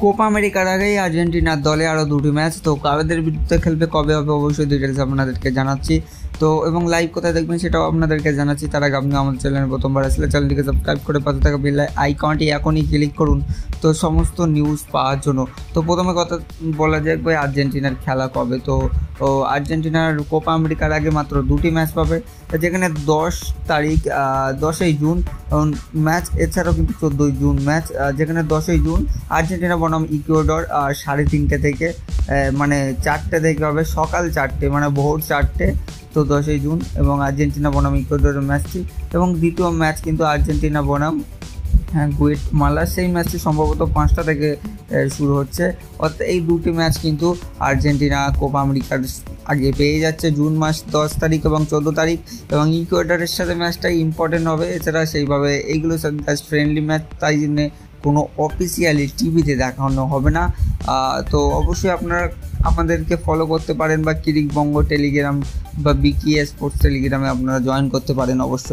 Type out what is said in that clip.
Copa আমেরিকার আগেই আর্জেন্টিনার দলে আরও দুটি ম্যাচ, তো কাদের বিরুদ্ধে খেলবে, কবে হবে, অবশ্যই ডিটেলস আপনাদেরকে জানাচ্ছি। তো এবং লাইভ কোথায় দেখবেন সেটাও আপনাদেরকে জানাচ্ছি। তার আগে আপনি আমাদের চ্যানেলে প্রথমবার আসলে চ্যানেলটিকে সাবস্ক্রাইব করে পাশে থাকা বেল আইকনটি এখনই ক্লিক করুন তো সমস্ত নিউজ পাওয়ার জন্য। তো প্রথমে কথা বলা যাক ভাই আর্জেন্টিনার খেলা কবে। তো আর্জেন্টিনার কোপা আমেরিকার আগে মাত্র দুটি ম্যাচ পাবে, যেখানে 10 তারিখ 10ই জুন ম্যাচ, এছাড়াও কিন্তু 14ই জুন ম্যাচ, যেখানে 10ই জুন আর্জেন্টিনা বনাম ইকুয়েডর 3:30 থেকে মানে 4টে থেকে হবে, সকাল 4টে মানে ভোর 4টে। তো 10ই জুন এবং আর্জেন্টিনা বনাম ইকুয়েডরের ম্যাচটি, এবং দ্বিতীয় ম্যাচ কিন্তু আর্জেন্টিনা বনাম গুয়েটমালা, সেই ম্যাচটি সম্ভবত 5টা থেকে শুরু হচ্ছে। অর্থাৎ এই দুটি ম্যাচ কিন্তু আর্জেন্টিনা কোপা আমেরিকার আগে পেয়ে যাচ্ছে জুন মাস 10 তারিখ এবং 14 তারিখ, এবং ইকুয়েডরের সাথে ম্যাচটাই ইম্পর্টেন্ট হবে। এছাড়া সেইভাবে এইগুলো জাস্ট ফ্রেন্ডলি ম্যাচ, তাই জন্যে কোনো অফিসিয়ালি টিভিতে দেখানো হবে না। তো অবশ্যই আপনারা আমাদেরকে ফলো করতে পারেন বা কিরিকবঙ্গ টেলিগ্রাম বা বিকিএ স্পোর্টস টেলিগ্রামে আপনারা জয়েন করতে পারেন অবশ্যই।